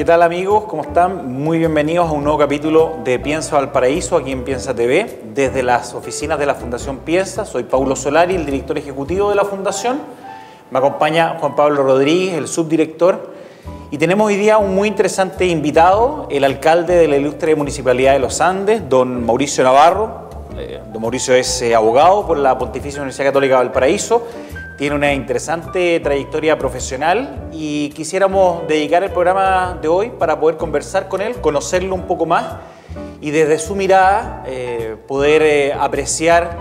tal amigos? ¿Cómo están? Muy bienvenidos a un nuevo capítulo de Piensa Valparaíso aquí en Piensa TV, desde las oficinas de la Fundación Piensa. Soy Paulo Solari, el director ejecutivo de la Fundación. Me acompaña Juan Pablo Rodríguez, el subdirector. Y tenemos hoy día un muy interesante invitado, el alcalde de la ilustre Municipalidad de Los Andes, don Mauricio Navarro. Don Mauricio es abogado por la Pontificia Universidad Católica de Valparaíso. Tiene una interesante trayectoria profesional y quisiéramos dedicar el programa de hoy para poder conversar con él, conocerlo un poco más y desde su mirada poder apreciar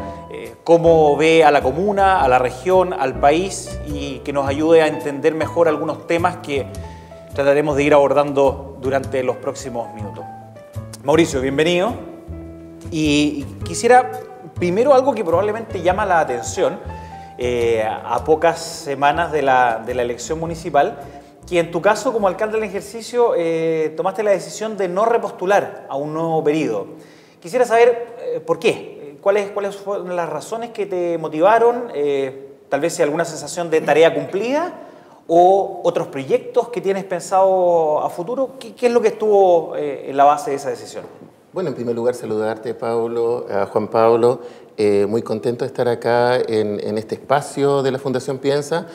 cómo ve a la comuna, a la región, al país y que nos ayude a entender mejor algunos temas que trataremos de ir abordando durante los próximos minutos. Mauricio, bienvenido. Y quisiera primero algo que probablemente llama la atención a pocas semanas de la elección municipal, que en tu caso como alcalde del ejercicio tomaste la decisión de no repostular a un nuevo periodo. Quisiera saber por qué, cuáles fueron las razones que te motivaron, tal vez si alguna sensación de tarea cumplida o otros proyectos que tienes pensado a futuro. ¿Qué es lo que estuvo en la base de esa decisión? Bueno, en primer lugar saludarte, Paulo, a Juan Pablo. Muy contento de estar acá en este espacio de la Fundación Piensa.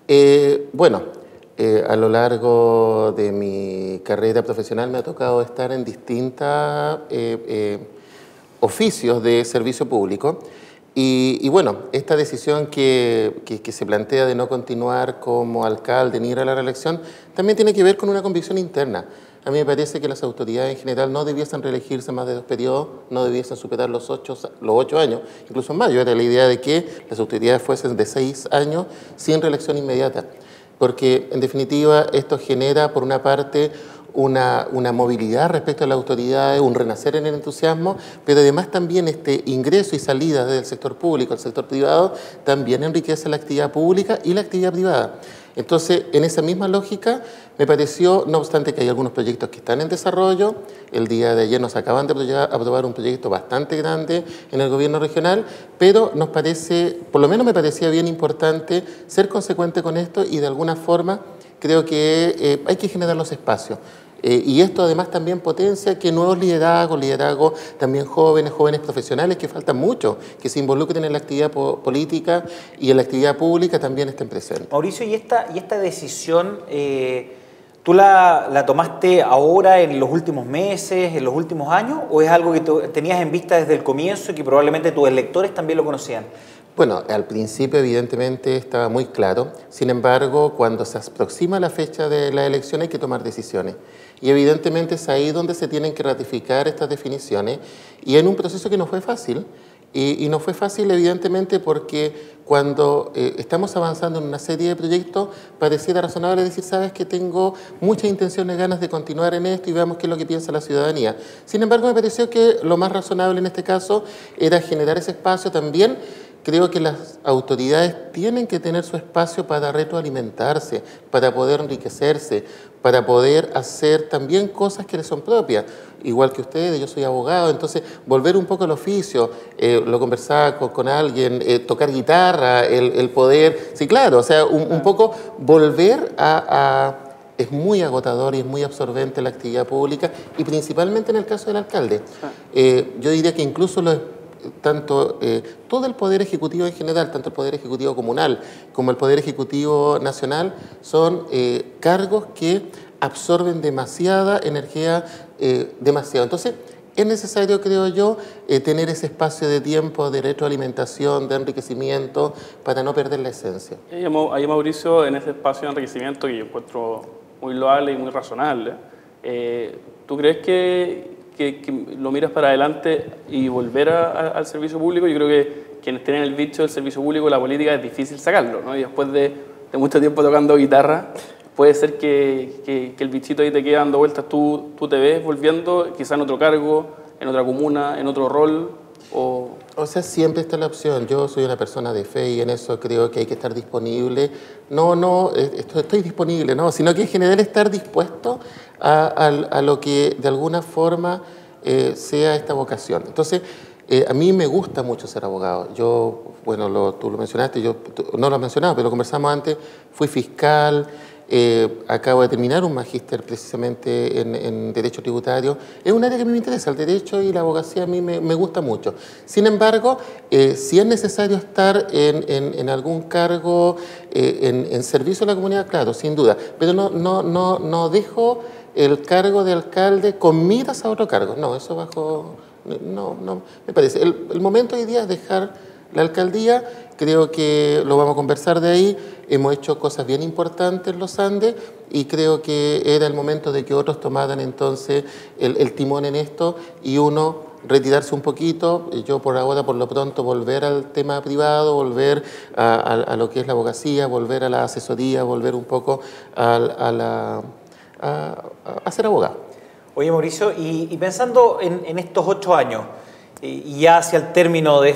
A lo largo de mi carrera profesional me ha tocado estar en distintos oficios de servicio público. Y bueno, esta decisión que se plantea de no continuar como alcalde ni ir a la reelección también tiene que ver con una convicción interna. A mí me parece que las autoridades en general no debiesen reelegirse más de 2 periodos, no debiesen superar los 8 años, incluso más. Yo era la idea de que las autoridades fuesen de 6 años sin reelección inmediata, porque en definitiva esto genera, por una parte, una movilidad respecto a las autoridades, un renacer en el entusiasmo, pero además también este ingreso y salida del sector público al sector privado también enriquece la actividad pública y la actividad privada. Entonces, en esa misma lógica, me pareció, no obstante que hay algunos proyectos que están en desarrollo, el día de ayer nos acaban de aprobar un proyecto bastante grande en el gobierno regional, pero nos parece, por lo menos me parecía bien importante ser consecuente con esto y de alguna forma creo que hay que generar los espacios. Y esto además también potencia que nuevos liderazgos también jóvenes profesionales que faltan mucho, que se involucren en la actividad política y en la actividad pública también estén presentes. Mauricio, ¿y esta decisión tú la tomaste ahora en los últimos meses, en los últimos años, o es algo que tenías en vista desde el comienzo y que probablemente tus electores también lo conocían? Bueno, al principio evidentemente estaba muy claro, sin embargo, cuando se aproxima la fecha de la elección hay que tomar decisiones. Y evidentemente es ahí donde se tienen que ratificar estas definiciones y en un proceso que no fue fácil. Y no fue fácil evidentemente porque cuando estamos avanzando en una serie de proyectos pareciera razonable decir, sabes que tengo muchas intenciones, ganas de continuar en esto y veamos qué es lo que piensa la ciudadanía. Sin embargo, me pareció que lo más razonable en este caso era generar ese espacio también. Creo que las autoridades tienen que tener su espacio para retroalimentarse, para poder enriquecerse, para poder hacer también cosas que les son propias. Igual que ustedes, yo soy abogado, entonces volver un poco al oficio, lo conversaba con alguien, tocar guitarra, el poder, sí, claro, o sea, un poco volver es muy agotador y es muy absorbente la actividad pública y principalmente en el caso del alcalde. Yo diría que incluso todo el Poder Ejecutivo en general, tanto el Poder Ejecutivo comunal como el Poder Ejecutivo nacional, son cargos que absorben demasiada energía, demasiado. Entonces, es necesario, creo yo, tener ese espacio de tiempo, de retroalimentación, de enriquecimiento, para no perder la esencia. Ahí, Mauricio, en ese espacio de enriquecimiento que yo encuentro muy loable y muy razonable, ¿tú crees que lo miras para adelante y volver al servicio público? Yo creo que quienes tienen el bicho del servicio público, la política, es difícil sacarlo, ¿no? Y después de mucho tiempo tocando guitarra, puede ser que el bichito ahí te quede dando vueltas. ¿Tú te ves volviendo, quizá en otro cargo, en otra comuna, en otro rol? O sea, siempre está la opción. Yo soy una persona de fe y en eso creo que hay que estar disponible. Estoy disponible, no, sino que en general estar dispuesto a lo que de alguna forma sea esta vocación. Entonces, a mí me gusta mucho ser abogado. Yo, bueno, tú lo mencionaste, tú no lo has mencionado, pero lo conversamos antes, fui fiscal, acabo de terminar un magíster precisamente en Derecho Tributario. Es un área que a mí me interesa, el derecho y la abogacía a mí me gusta mucho. Sin embargo, si es necesario estar en algún cargo en servicio a la comunidad, claro, sin duda, pero no dejo el cargo de alcalde con miras a otro cargo. No, eso bajo... No, me parece. El momento hoy día es dejar la alcaldía, creo que lo vamos a conversar de ahí, hemos hecho cosas bien importantes en los Andes y creo que era el momento de que otros tomaran entonces el timón en esto y uno retirarse un poquito, yo por ahora, por lo pronto, volver al tema privado, volver a lo que es la abogacía, volver a la asesoría, volver un poco a ser abogado. Oye, Mauricio, y pensando en estos 8 años y ya hacia el término de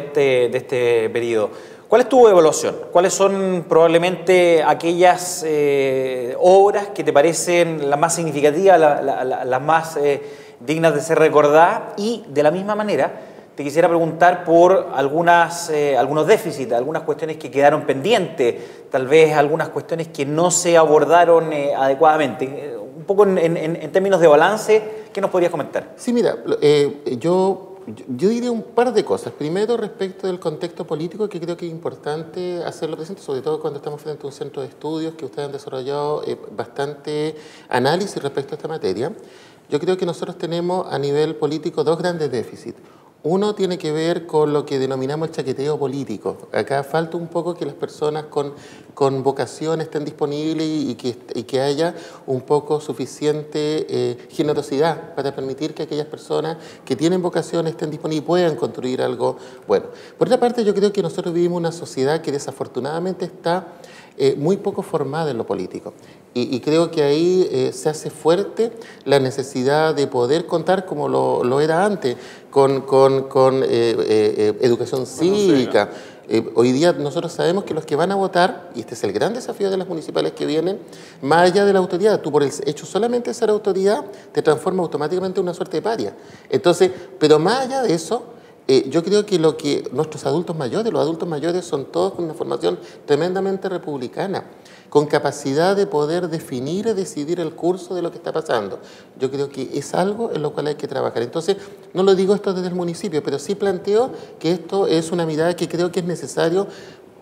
este periodo, ¿cuál es tu evaluación? ¿Cuáles son probablemente aquellas obras que te parecen las más significativas, las más dignas de ser recordadas? Y de la misma manera, te quisiera preguntar por algunos déficits, algunas cuestiones que quedaron pendientes, tal vez algunas cuestiones que no se abordaron adecuadamente. Un poco en términos de balance, ¿qué nos podrías comentar? Sí, mira, yo diría un par de cosas. Primero, respecto del contexto político, que creo que es importante hacerlo presente, sobre todo cuando estamos frente a un centro de estudios que ustedes han desarrollado bastante análisis respecto a esta materia. Yo creo que nosotros tenemos a nivel político dos grandes déficits. Uno tiene que ver con lo que denominamos el chaqueteo político. Acá falta un poco que las personas con vocación estén disponibles y que haya un poco suficiente generosidad para permitir que aquellas personas que tienen vocación estén disponibles y puedan construir algo bueno. Por otra parte, yo creo que nosotros vivimos una sociedad que desafortunadamente está muy poco formada en lo político. Y creo que ahí se hace fuerte la necesidad de poder contar, como lo era antes, con educación cívica. Hoy día nosotros sabemos que los que van a votar, y este es el gran desafío de las municipales que vienen, más allá de la autoridad, tú por el hecho solamente de ser autoridad, te transforma automáticamente en una suerte de paria. Entonces, pero más allá de eso, yo creo que lo que nuestros adultos mayores son todos con una formación tremendamente republicana, con capacidad de poder definir y decidir el curso de lo que está pasando. Yo creo que es algo en lo cual hay que trabajar. Entonces, no lo digo esto desde el municipio, pero sí planteo que esto es una mirada que creo que es necesario,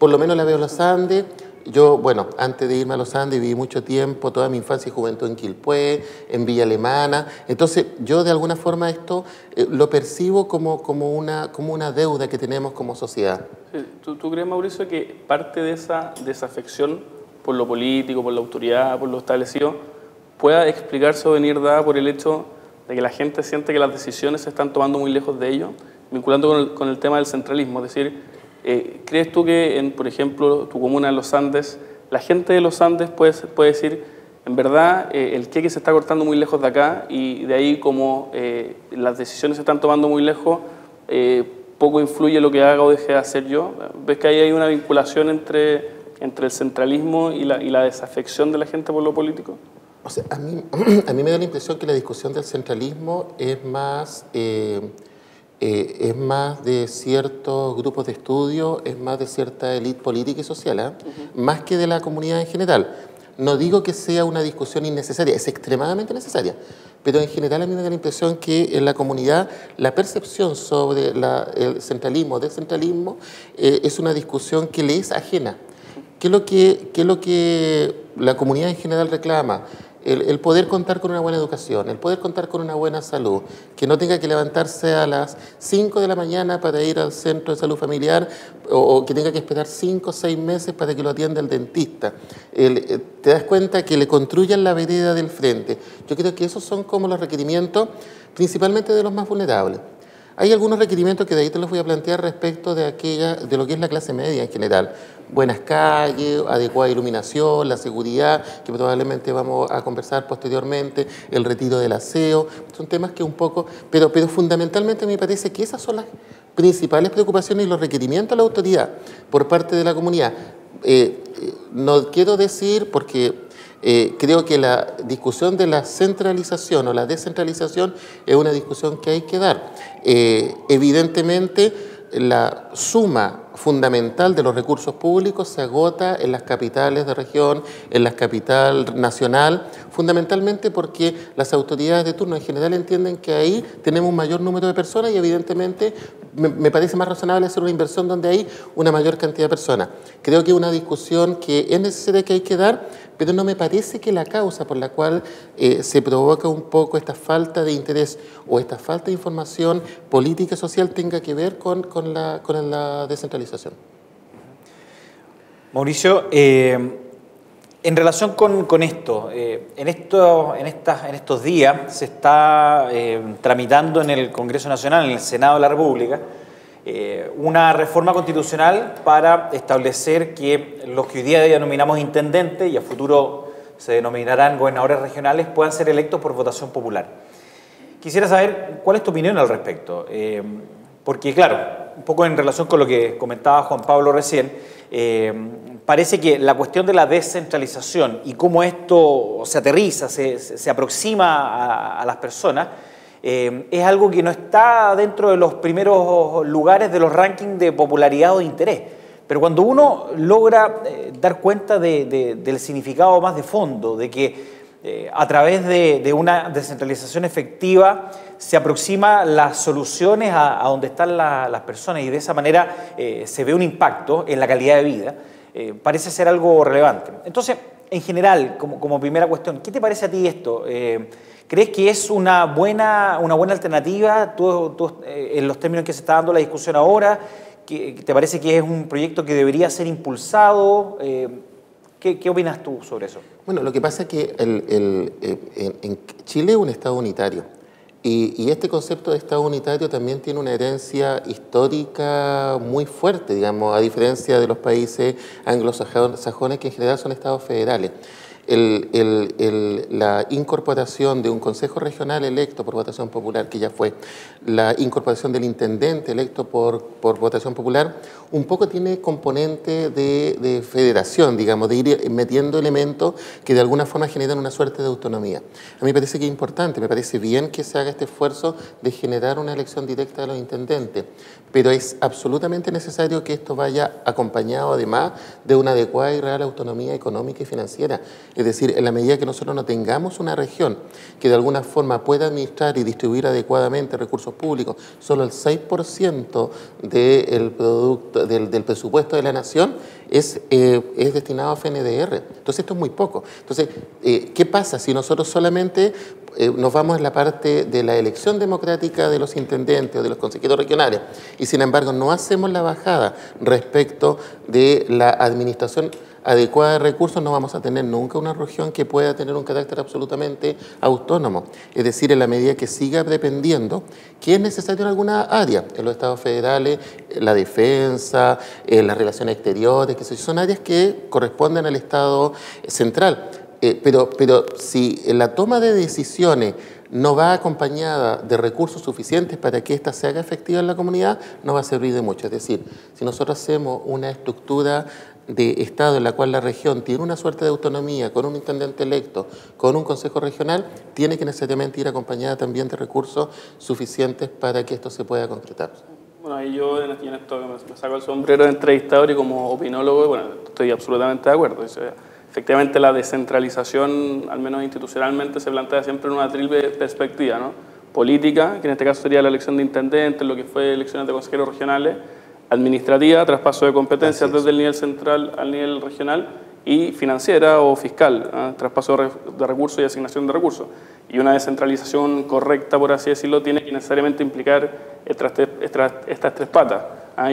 por lo menos la veo en los Andes. Yo, bueno, antes de irme a los Andes viví mucho tiempo, toda mi infancia y juventud en Quilpué, en Villa Alemana. Entonces, yo de alguna forma esto lo percibo como una deuda que tenemos como sociedad. Sí, ¿Tú crees, Mauricio, que parte de esa desafección por lo político, por la autoridad, por lo establecido, pueda explicarse o venir dada por el hecho de que la gente siente que las decisiones se están tomando muy lejos de ellos, vinculando con el tema del centralismo? Es decir, ¿crees tú que, por ejemplo, tu comuna de Los Andes, la gente de Los Andes puede decir, en verdad, el queque se está cortando muy lejos de acá y de ahí como las decisiones se están tomando muy lejos, poco influye lo que haga o deje de hacer yo? ¿Ves que ahí hay una vinculación entre el centralismo y la desafección de la gente por lo político? O sea, a mí me da la impresión que la discusión del centralismo es más de ciertos grupos de estudio, es más de cierta élite política y social, más que de la comunidad en general. No digo que sea una discusión innecesaria, es extremadamente necesaria, pero en general a mí me da la impresión que en la comunidad la percepción sobre el centralismo o descentralismo es una discusión que le es ajena. ¿Qué es lo que la comunidad en general reclama? El poder contar con una buena educación, el poder contar con una buena salud, que no tenga que levantarse a las 5 de la mañana para ir al centro de salud familiar o que tenga que esperar 5 o 6 meses para que lo atienda el dentista. Te das cuenta que le construyan la vereda del frente. Yo creo que esos son como los requerimientos principalmente de los más vulnerables. Hay algunos requerimientos que de ahí te los voy a plantear respecto de lo que es la clase media en general. Buenas calles, adecuada iluminación, la seguridad, que probablemente vamos a conversar posteriormente, el retiro del aseo. Son temas que un poco... Pero fundamentalmente me parece que esas son las principales preocupaciones y los requerimientos a la autoridad por parte de la comunidad. No quiero decir, porque creo que la discusión de la centralización o la descentralización es una discusión que hay que dar. Evidentemente, la suma fundamental de los recursos públicos se agota en las capitales de región, en la capital nacional, fundamentalmente porque las autoridades de turno en general entienden que ahí tenemos un mayor número de personas y evidentemente me parece más razonable hacer una inversión donde hay una mayor cantidad de personas. Creo que es una discusión que es necesaria, que hay que dar, pero no me parece que la causa por la cual se provoca un poco esta falta de interés o esta falta de información política y social tenga que ver con la descentralización. Mauricio, en relación con esto, en estos días se está tramitando en el Congreso Nacional, en el Senado de la República, una reforma constitucional para establecer que los que hoy día denominamos intendentes y a futuro se denominarán gobernadores regionales puedan ser electos por votación popular. Quisiera saber cuál es tu opinión al respecto, porque claro, un poco en relación con lo que comentaba Juan Pablo recién, parece que la cuestión de la descentralización y cómo esto se aterriza, se aproxima a las personas, es algo que no está dentro de los primeros lugares de los rankings de popularidad o de interés. Pero cuando uno logra dar cuenta del significado más de fondo, de que a través de una descentralización efectiva se aproxima las soluciones a donde están las personas y de esa manera se ve un impacto en la calidad de vida, parece ser algo relevante. Entonces, en general, como primera cuestión, ¿qué te parece a ti esto? ¿Crees que es una buena alternativa en los términos en que se está dando la discusión ahora? ¿Te parece que es un proyecto que debería ser impulsado? ¿Qué opinas tú sobre eso? Bueno, lo que pasa es que en Chile es un Estado unitario y este concepto de Estado unitario también tiene una herencia histórica muy fuerte, digamos, a diferencia de los países anglosajones que en general son Estados federales. La incorporación de un consejo regional electo por votación popular, que ya fue, la incorporación del intendente electo por votación popular, un poco tiene componente de federación, digamos, de ir metiendo elementos que de alguna forma generan una suerte de autonomía. A mí me parece que es importante, me parece bien que se haga este esfuerzo de generar una elección directa de los intendentes, pero es absolutamente necesario que esto vaya acompañado además de una adecuada y real autonomía económica y financiera. Es decir, en la medida que nosotros no tengamos una región que de alguna forma pueda administrar y distribuir adecuadamente recursos públicos, solo el 6% del presupuesto de la nación es destinado a FNDR. Entonces esto es muy poco. Entonces, ¿qué pasa si nosotros solamente nos vamos en la parte de la elección democrática de los intendentes o de los consejeros regionales y sin embargo no hacemos la bajada respecto de la administración adecuada de recursos? No vamos a tener nunca una región que pueda tener un carácter absolutamente autónomo. Es decir, en la medida que siga dependiendo, que es necesario en alguna área, en los estados federales, la defensa, las relaciones exteriores, que son áreas que corresponden al Estado central. Pero si la toma de decisiones no va acompañada de recursos suficientes para que ésta se haga efectiva en la comunidad, no va a servir de mucho. Es decir, si nosotros hacemos una estructura de Estado en la cual la región tiene una suerte de autonomía, con un intendente electo, con un consejo regional, tiene que necesariamente ir acompañada también de recursos suficientes para que esto se pueda concretar. Bueno, ahí yo en esto me saco el sombrero de entrevistador y como opinólogo, bueno, estoy absolutamente de acuerdo. Efectivamente, la descentralización, al menos institucionalmente, se plantea siempre en una triple perspectiva, ¿no? Política, que en este caso sería la elección de intendentes, lo que fue elecciones de consejeros regionales, administrativa, traspaso de competencias desde el nivel central al nivel regional, y financiera o fiscal, ¿eh? Traspaso de recursos y asignación de recursos. Y una descentralización correcta, por así decirlo, tiene que necesariamente implicar estas tres patas.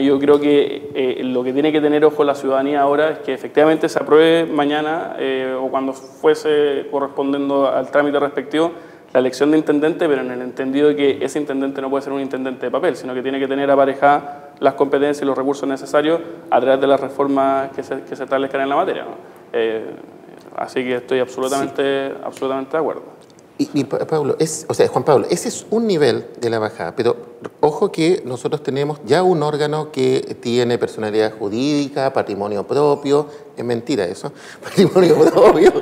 Yo creo que lo que tiene que tener ojo la ciudadanía ahora es que efectivamente se apruebe mañana o cuando fuese correspondiendo al trámite respectivo la elección de intendente, pero en el entendido de que ese intendente no puede ser un intendente de papel, sino que tiene que tener aparejadas las competencias y los recursos necesarios a través de las reformas que se establezcan en la materia, ¿no? Así que estoy absolutamente de acuerdo. Y Pablo, Juan Pablo, ese es un nivel de la bajada, pero ojo que nosotros tenemos ya un órgano que tiene personalidad jurídica, patrimonio propio, es mentira eso, patrimonio propio,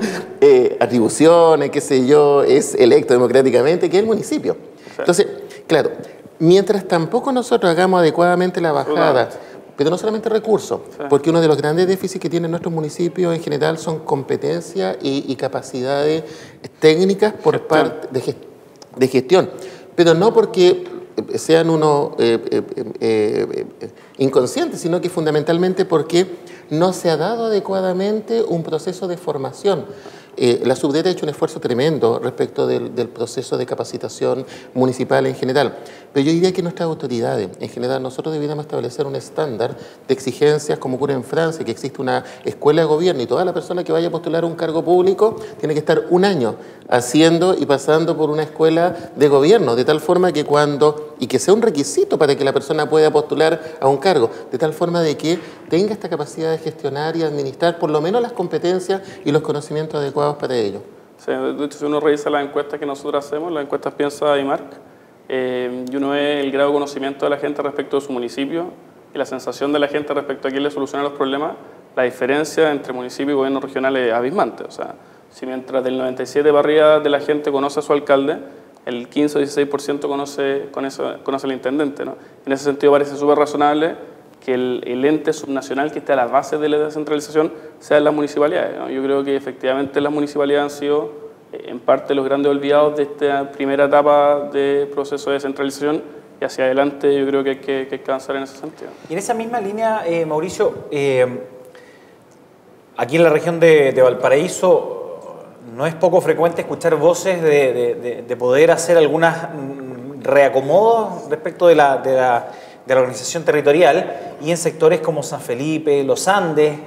atribuciones, qué sé yo, es electo democráticamente, que es el municipio. Entonces, claro, mientras tampoco nosotros hagamos adecuadamente la bajada pero no solamente recursos, porque uno de los grandes déficits que tienen nuestros municipios en general son competencias y capacidades técnicas por parte de gestión, pero no porque sean unos inconscientes, sino que fundamentalmente porque no se ha dado adecuadamente un proceso de formación. La Subdere ha hecho un esfuerzo tremendo respecto del proceso de capacitación municipal en general, pero yo diría que nuestras autoridades, en general, nosotros deberíamos establecer un estándar de exigencias como ocurre en Francia, que existe una escuela de gobierno y toda la persona que vaya a postular un cargo público tiene que estar un año haciendo y pasando por una escuela de gobierno, de tal forma que y que sea un requisito para que la persona pueda postular a un cargo, de tal forma de que tenga esta capacidad de gestionar y administrar por lo menos las competencias y los conocimientos adecuados para ello. Sí, de hecho, si uno revisa las encuestas que nosotros hacemos, las encuestas Piensa y Marc, y uno ve el grado de conocimiento de la gente respecto de su municipio y la sensación de la gente respecto a quién le soluciona los problemas, la diferencia entre municipio y gobierno regional es abismante. O sea, si mientras del 97% para arriba de la gente conoce a su alcalde, el 15 o 16% conoce al intendente, ¿no? En ese sentido parece súper razonable que el ente subnacional que esté a la base de la descentralización sea en las municipalidades, ¿no? Yo creo que efectivamente las municipalidades han sido en parte los grandes olvidados de esta primera etapa de proceso de descentralización, y hacia adelante yo creo que hay que avanzar en ese sentido. Y en esa misma línea, Mauricio, aquí en la región de Valparaíso no es poco frecuente escuchar voces de poder hacer algunos reacomodos respecto de la organización territorial, y en sectores como San Felipe, Los Andes,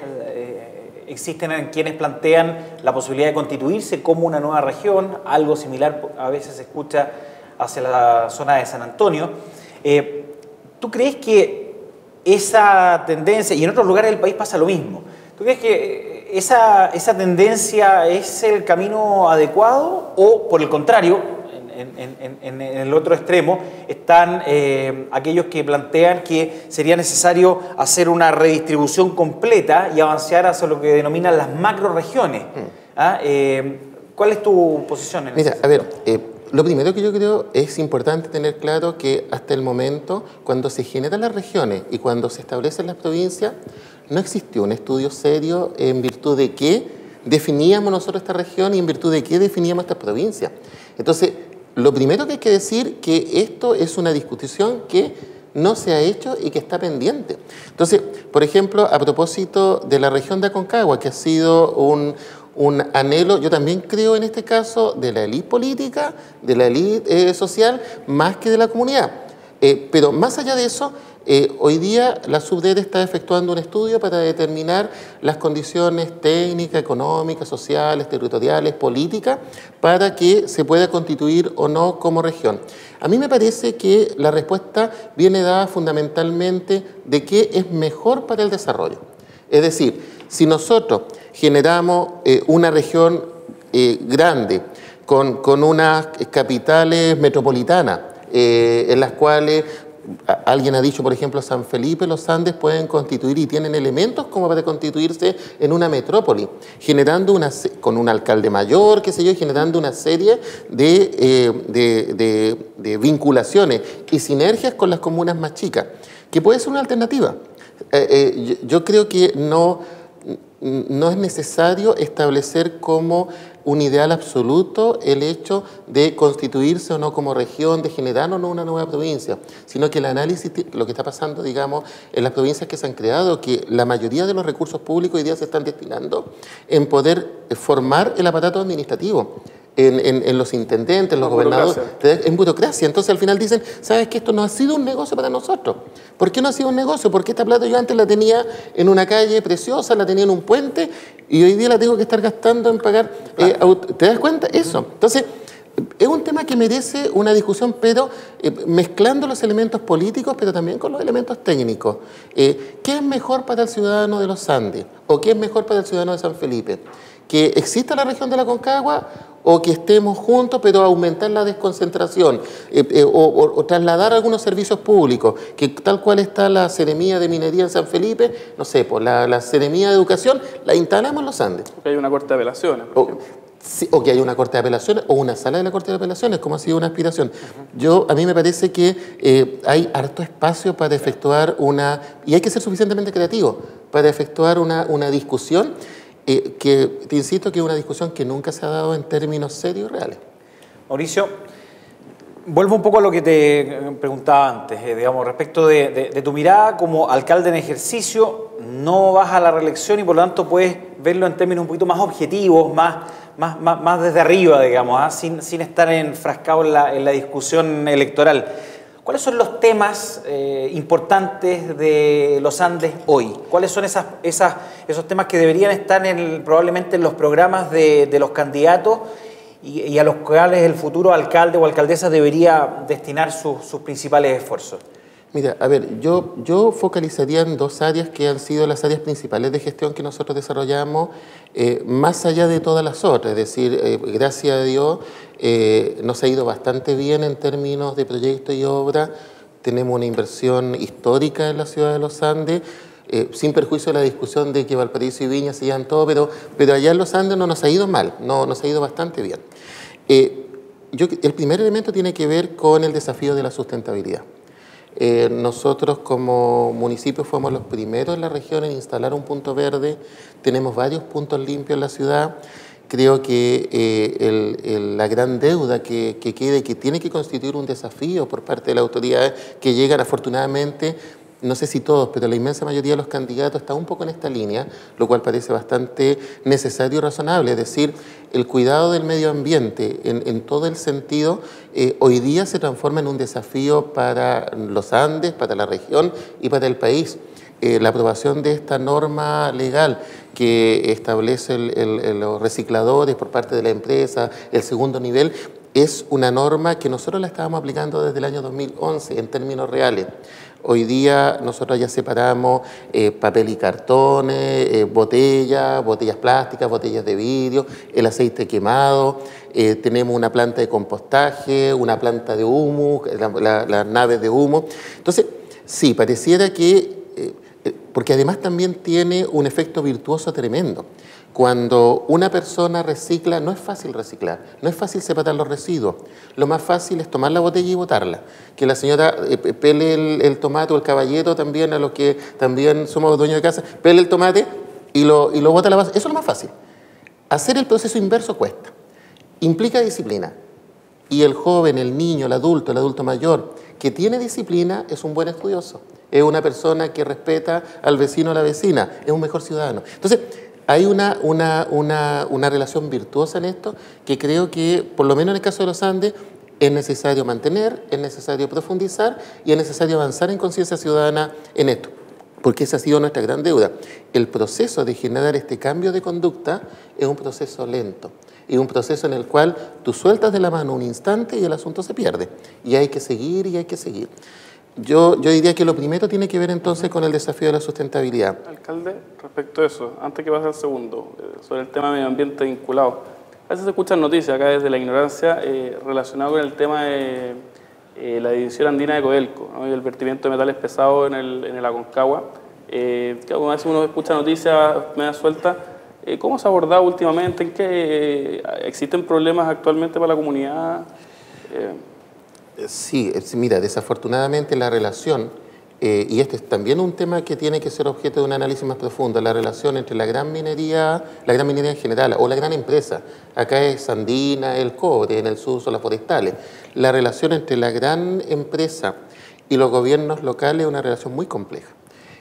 existen quienes plantean la posibilidad de constituirse como una nueva región. Algo similar a veces se escucha hacia la zona de San Antonio. ¿Tú crees que esa tendencia, y en otros lugares del país pasa lo mismo, ¿tú crees que esa tendencia es el camino adecuado, o por el contrario, en el otro extremo están aquellos que plantean que sería necesario hacer una redistribución completa y avanzar hacia lo que denominan las macroregiones? ¿Cuál es tu posición en eso? Mira, a ver, lo primero que yo creo es importante tener claro que hasta el momento, cuando se generan las regiones y cuando se establecen las provincias, no existió un estudio serio en virtud de qué definíamos nosotros esta región y en virtud de qué definíamos esta provincia. Entonces, lo primero que hay que decir que esto es una discusión que no se ha hecho y que está pendiente. Entonces, por ejemplo, a propósito de la región de Aconcagua, que ha sido un anhelo, yo también creo en este caso, de la élite política, de la élite social, más que de la comunidad. Pero más allá de eso, hoy día la Subdere está efectuando un estudio para determinar las condiciones técnicas, económicas, sociales, territoriales, políticas, para que se pueda constituir o no como región. A mí me parece que la respuesta viene dada fundamentalmente de qué es mejor para el desarrollo. Es decir, si nosotros generamos una región grande, con unas capitales metropolitanas, en las cuales alguien ha dicho, por ejemplo, San Felipe, los Andes pueden constituir y tienen elementos como para constituirse en una metrópoli, generando con un alcalde mayor, qué sé yo, generando una serie de vinculaciones y sinergias con las comunas más chicas, que puede ser una alternativa. Yo creo que no es necesario establecer como un ideal absoluto el hecho de constituirse o no como región, de generar o no una nueva provincia, sino que el análisis, lo que está pasando, digamos, en las provincias que se han creado, que la mayoría de los recursos públicos hoy día se están destinando en poder formar el aparato administrativo, en los intendentes, en los gobernadores, en burocracia. Entonces al final dicen, ¿sabes qué? Esto no ha sido un negocio para nosotros. ¿Por qué no ha sido un negocio? Porque esta plata yo antes la tenía en una calle preciosa, la tenía en un puente, y hoy día la tengo que estar gastando en pagar. ¿Te das cuenta? Eso. Entonces, es un tema que merece una discusión, pero mezclando los elementos políticos, pero también con los elementos técnicos. ¿Qué es mejor para el ciudadano de los Andes? ¿O qué es mejor para el ciudadano de San Felipe? ¿Que exista la región de la Aconcagua o que estemos juntos, pero aumentar la desconcentración o trasladar algunos servicios públicos, que tal cual está la Seremía de Minería en San Felipe, no sé, pues la Seremía de Educación la instalamos en los Andes? Porque hay una corte de apelaciones. Sí, o que haya una corte de apelaciones o una sala de la corte de apelaciones, como ha sido una aspiración. A mí me parece que hay harto espacio para efectuar y hay que ser suficientemente creativo para efectuar una discusión que, te insisto, que es una discusión que nunca se ha dado en términos serios y reales. Mauricio, vuelvo un poco a lo que te preguntaba antes, digamos, respecto de tu mirada como alcalde en ejercicio. No vas a la reelección y por lo tanto puedes verlo en términos un poquito más objetivos, más desde arriba, digamos, sin estar enfrascado en la discusión electoral. ¿Cuáles son los temas importantes de los Andes hoy? ¿Cuáles son esos temas que deberían estar probablemente en los programas de los candidatos y a los cuales el futuro alcalde o alcaldesa debería destinar sus principales esfuerzos? Mira, a ver, yo focalizaría en dos áreas que han sido las áreas principales de gestión que nosotros desarrollamos, más allá de todas las otras. Es decir, gracias a Dios nos ha ido bastante bien en términos de proyectos y obras. Tenemos una inversión histórica en la ciudad de Los Andes, sin perjuicio de la discusión de que Valparaíso y Viña se llevan todo, pero allá en Los Andes no nos ha ido mal, no, nos ha ido bastante bien. El primer elemento tiene que ver con el desafío de la sustentabilidad. Nosotros como municipio fuimos los primeros en la región en instalar un punto verde. Tenemos varios puntos limpios en la ciudad. Creo que la gran deuda que queda y que tiene que constituir un desafío por parte de las autoridades que llegan, afortunadamente, no sé si todos, pero la inmensa mayoría de los candidatos está un poco en esta línea, lo cual parece bastante necesario y razonable. Es decir, el cuidado del medio ambiente en todo el sentido, hoy día se transforma en un desafío para los Andes, para la región y para el país. La aprobación de esta norma legal que establece los recicladores por parte de la empresa, el segundo nivel, es una norma que nosotros la estábamos aplicando desde el año 2011 en términos reales. Hoy día nosotros ya separamos papel y cartones, botellas plásticas, botellas de vidrio, el aceite quemado, tenemos una planta de compostaje, una planta de humus, las naves de humo. Entonces, sí, pareciera que, porque además también tiene un efecto virtuoso tremendo. Cuando una persona recicla, no es fácil reciclar, no es fácil separar los residuos. Lo más fácil es tomar la botella y botarla. Que la señora pele el tomate, o el caballero también, a los que también somos dueños de casa, pele el tomate y lo bota a la base. Eso es lo más fácil. Hacer el proceso inverso cuesta. Implica disciplina. Y el joven, el niño, el adulto mayor, que tiene disciplina, es un buen estudioso. Es una persona que respeta al vecino o a la vecina. Es un mejor ciudadano. Entonces, hay una relación virtuosa en esto que creo que, por lo menos en el caso de los Andes, es necesario mantener, es necesario profundizar y es necesario avanzar en conciencia ciudadana en esto, porque esa ha sido nuestra gran deuda. El proceso de generar este cambio de conducta es un proceso lento, es un proceso en el cual tú sueltas de la mano un instante y el asunto se pierde, y hay que seguir y hay que seguir. Yo diría que lo primero tiene que ver entonces con el desafío de la sustentabilidad. Alcalde, respecto a eso, antes que pase al segundo, sobre el tema de medio ambiente vinculado. A veces se escuchan noticias acá desde la ignorancia relacionado con el tema de la división andina de Codelco, ¿no? Y el vertimiento de metales pesados en el Aconcagua. A veces uno escucha noticias medio sueltas. ¿Cómo se ha abordado últimamente? ¿En qué existen problemas actualmente para la comunidad? Sí, mira, desafortunadamente la relación, y este es también un tema que tiene que ser objeto de un análisis más profundo, la relación entre la gran minería en general, o la gran empresa, acá es Andina, el cobre, en el sur son las forestales, la relación entre la gran empresa y los gobiernos locales es una relación muy compleja.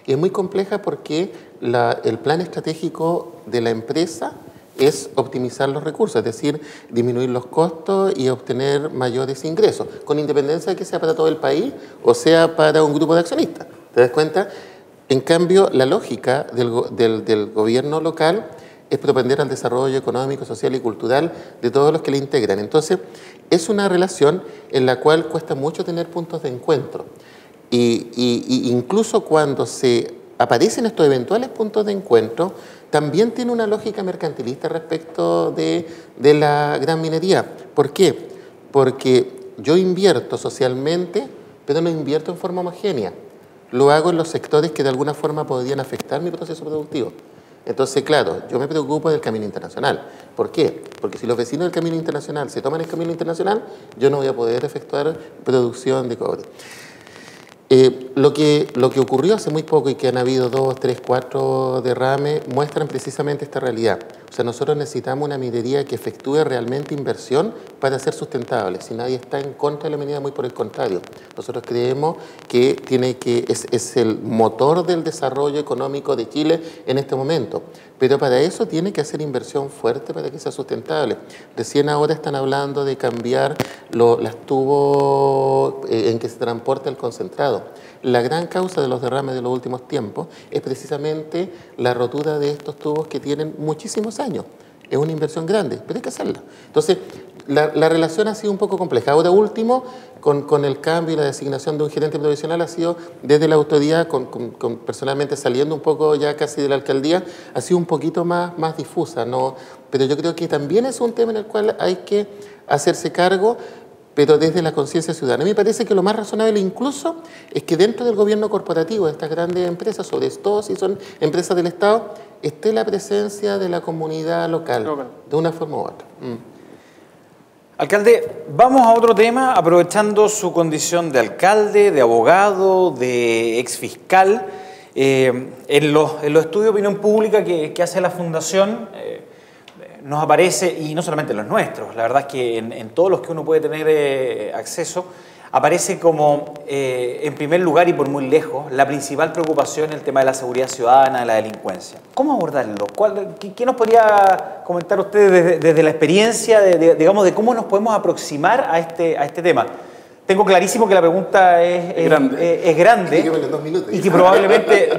Y es muy compleja porque el plan estratégico de la empresa es optimizar los recursos, es decir, disminuir los costos y obtener mayores ingresos, con independencia de que sea para todo el país o sea para un grupo de accionistas. ¿Te das cuenta? En cambio, la lógica del gobierno local es propender al desarrollo económico, social y cultural de todos los que le integran. Entonces, es una relación en la cual cuesta mucho tener puntos de encuentro. Y incluso cuando se aparecen estos eventuales puntos de encuentro, también tiene una lógica mercantilista respecto de la gran minería. ¿Por qué? Porque yo invierto socialmente, pero no invierto en forma homogénea. Lo hago en los sectores que de alguna forma podrían afectar mi proceso productivo. Entonces, claro, yo me preocupo del camino internacional. ¿Por qué? Porque si los vecinos del camino internacional se toman el camino internacional, yo no voy a poder efectuar producción de cobre. Lo que ocurrió hace muy poco y que han habido 2, 3, 4 derrames muestran precisamente esta realidad. O sea, nosotros necesitamos una minería que efectúe realmente inversión para ser sustentable. Si nadie está en contra de la minería, muy por el contrario. Nosotros creemos que es el motor del desarrollo económico de Chile en este momento. Pero para eso tiene que hacer inversión fuerte para que sea sustentable. Recién ahora están hablando de cambiar las tubos en que se transporta el concentrado. La gran causa de los derrames de los últimos tiempos es precisamente la rotura de estos tubos que tienen muchísimos años. Es una inversión grande, pero hay que hacerla. Entonces, la relación ha sido un poco compleja. Ahora último, con el cambio y la designación de un gerente provisional ha sido desde la autoridad, personalmente saliendo un poco ya casi de la alcaldía, ha sido un poquito más difusa, ¿no? Pero yo creo que también es un tema en el cual hay que hacerse cargo, pero desde la conciencia ciudadana. A mí me parece que lo más razonable incluso es que dentro del gobierno corporativo de estas grandes empresas, sobre todo si son empresas del Estado, esté la presencia de la comunidad local, de una forma u otra. Alcalde, vamos a otro tema, aprovechando su condición de alcalde, de abogado, de exfiscal. En los estudios de opinión pública que hace la Fundación, nos aparece, y no solamente los nuestros, la verdad es que en todos los que uno puede tener acceso, aparece como, en primer lugar y por muy lejos, la principal preocupación el tema de la seguridad ciudadana, de la delincuencia. ¿Cómo abordarlo? ¿Qué nos podría comentar usted desde la experiencia, digamos, de cómo nos podemos aproximar a este tema? Tengo clarísimo que la pregunta es grande en 2 minutos. Y que probablemente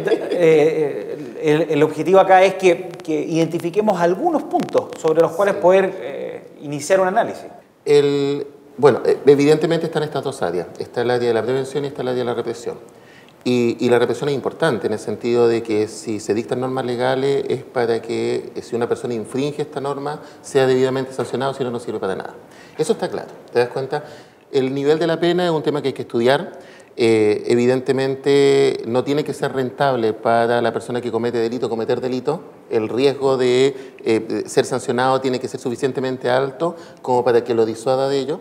el objetivo acá es que identifiquemos algunos puntos sobre los cuales poder iniciar un análisis. Bueno, evidentemente están estas dos áreas. Está el área de la prevención y está el área de la represión. Y la represión es importante en el sentido de que si se dictan normas legales es para que si una persona infringe esta norma sea debidamente sancionado, si no, no sirve para nada. Eso está claro, ¿te das cuenta? El nivel de la pena es un tema que hay que estudiar. Evidentemente no tiene que ser rentable para la persona que comete delito cometer delito. El riesgo de ser sancionado tiene que ser suficientemente alto como para que lo disuada de ello.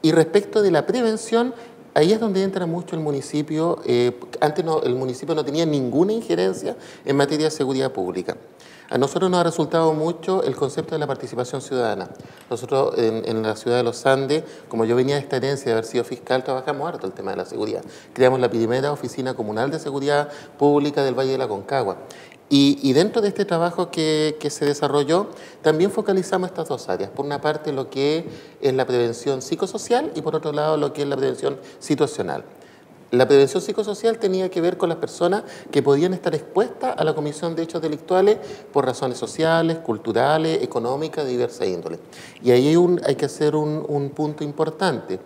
Y respecto de la prevención, ahí es donde entra mucho el municipio. Antes el municipio no tenía ninguna injerencia en materia de seguridad pública. A nosotros nos ha resultado mucho el concepto de la participación ciudadana. Nosotros en la ciudad de Los Andes, como yo venía de esta herencia de haber sido fiscal, trabajamos harto el tema de la seguridad. Creamos la primera oficina comunal de seguridad pública del Valle de la Concagua. Y dentro de este trabajo que se desarrolló, también focalizamos estas dos áreas. Por una parte, lo que es la prevención psicosocial y por otro lado, lo que es la prevención situacional. La prevención psicosocial tenía que ver con las personas que podían estar expuestas a la comisión de hechos delictuales por razones sociales, culturales, económicas, de diversa índole. Y ahí hay que hacer un punto importante.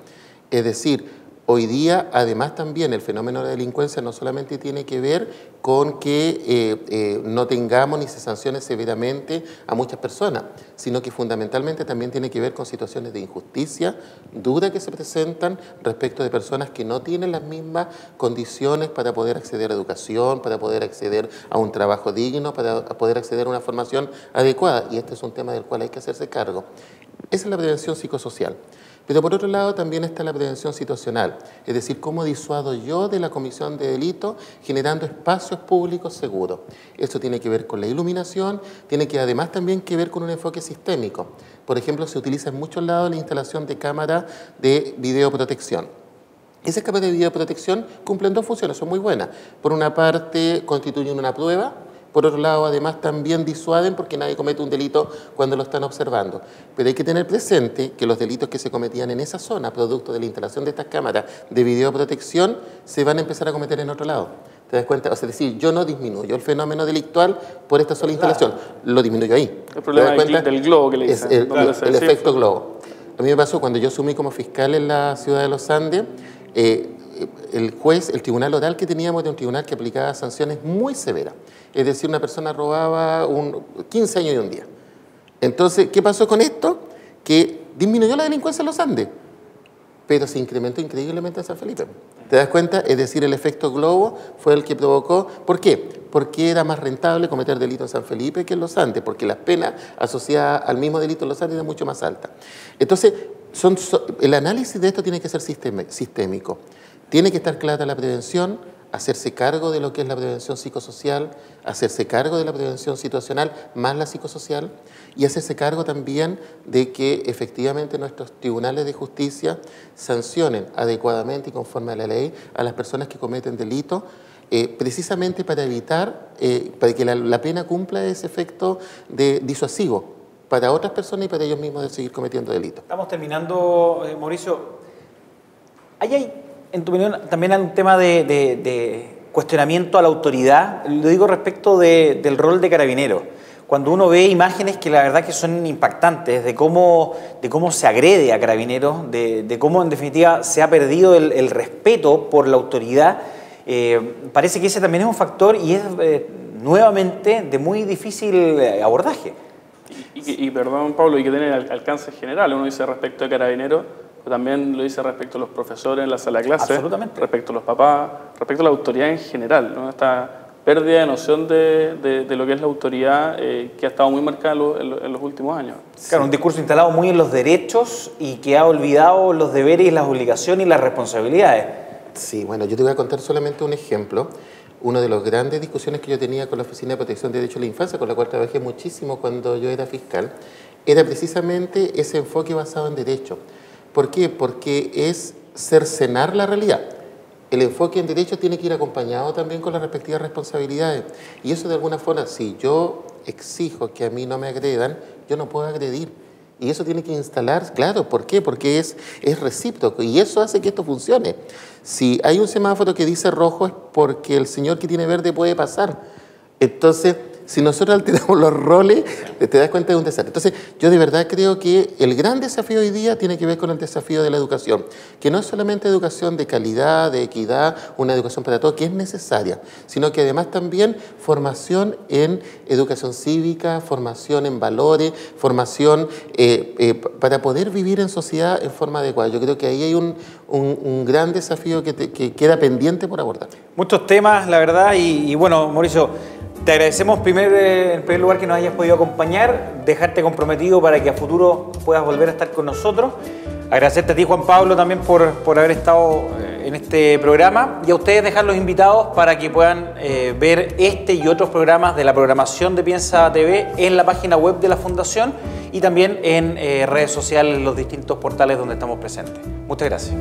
Es decir, hoy día, además también el fenómeno de la delincuencia no solamente tiene que ver con que no tengamos ni se sancione severamente a muchas personas, sino que fundamentalmente también tiene que ver con situaciones de injusticia dura que se presentan respecto de personas que no tienen las mismas condiciones para poder acceder a educación, para poder acceder a un trabajo digno, para poder acceder a una formación adecuada. Y este es un tema del cual hay que hacerse cargo. Esa es la prevención psicosocial. Pero por otro lado también está la prevención situacional, es decir, cómo disuado yo de la comisión de delito generando espacios públicos seguros. Esto tiene que ver con la iluminación, tiene que además también que ver con un enfoque sistémico. Por ejemplo, se utiliza en muchos lados la instalación de cámaras de videoprotección. Esas cámaras de videoprotección cumplen dos funciones, son muy buenas. Por una parte, constituyen una prueba. Por otro lado, además, también disuaden porque nadie comete un delito cuando lo están observando. Pero hay que tener presente que los delitos que se cometían en esa zona, producto de la instalación de estas cámaras de videoprotección, se van a empezar a cometer en otro lado. ¿Te das cuenta? O sea, es decir, yo no disminuyo el fenómeno delictual por esta sola instalación, lo disminuyo ahí. El problema del globo que le dicen. Es el efecto globo. A mí me pasó cuando yo asumí como fiscal en la ciudad de Los Andes, el juez, el tribunal oral que teníamos era un tribunal que aplicaba sanciones muy severas. Es decir, una persona robaba 15 años y un día. Entonces, ¿qué pasó con esto? Que disminuyó la delincuencia en Los Andes. pero se incrementó increíblemente en San Felipe. ¿Te das cuenta? Es decir, el efecto globo fue el que provocó. ¿Por qué? Porque era más rentable cometer delito en San Felipe que en Los Andes, porque las penas asociadas al mismo delito en Los Andes eran mucho más altas. Entonces, el análisis de esto tiene que ser sistémico. Tiene que estar clara la prevención, hacerse cargo de lo que es la prevención psicosocial, hacerse cargo de la prevención situacional más la psicosocial y hacerse cargo también de que efectivamente nuestros tribunales de justicia sancionen adecuadamente y conforme a la ley a las personas que cometen delitos, precisamente para evitar, para que la pena cumpla ese efecto de disuasivo para otras personas y para ellos mismos de seguir cometiendo delitos. Estamos terminando, Mauricio. ¿Hay, en tu opinión, también hay un tema de cuestionamiento a la autoridad? Lo digo respecto del rol de Carabineros. Cuando uno ve imágenes que la verdad que son impactantes, de cómo se agrede a Carabineros, de cómo en definitiva se ha perdido el respeto por la autoridad, parece que ese también es un factor y es nuevamente de muy difícil abordaje. Y perdón, Pablo, y que tiene alcance general. Uno dice respecto a Carabineros, pero también lo dice respecto a los profesores en la sala de clase, respecto a los papás, respecto a la autoridad en general, ¿no? Esta pérdida de noción de lo que es la autoridad que ha estado muy marcada en los últimos años. Claro, un discurso instalado muy en los derechos y que ha olvidado los deberes y las obligaciones y las responsabilidades. Sí, bueno, yo te voy a contar solamente un ejemplo. Una de las grandes discusiones que yo tenía con la Oficina de Protección de Derechos de la Infancia, con la cual trabajé muchísimo cuando yo era fiscal, era precisamente ese enfoque basado en derecho. ¿Por qué? Porque es cercenar la realidad. El enfoque en derecho tiene que ir acompañado también con las respectivas responsabilidades. Y eso de alguna forma, si yo exijo que a mí no me agredan, yo no puedo agredir. Y eso tiene que instalar, claro, ¿por qué? Porque es recíproco y eso hace que esto funcione. Si hay un semáforo que dice rojo es porque el señor que tiene verde puede pasar. Entonces, si nosotros alteramos los roles, te das cuenta de un desastre. Entonces, yo de verdad creo que el gran desafío hoy día tiene que ver con el desafío de la educación, que no es solamente educación de calidad, de equidad, una educación para todos, que es necesaria, sino que además también formación en educación cívica, formación en valores, formación para poder vivir en sociedad en forma adecuada. Yo creo que ahí hay un gran desafío que queda pendiente por abordar. Muchos temas, la verdad, y bueno, Mauricio, te agradecemos en primer lugar que nos hayas podido acompañar, dejarte comprometido para que a futuro puedas volver a estar con nosotros. Agradecerte a ti, Juan Pablo, también por haber estado en este programa y a ustedes dejarlos invitados para que puedan ver este y otros programas de la programación de Piensa TV en la página web de la Fundación y también en redes sociales, en los distintos portales donde estamos presentes. Muchas gracias.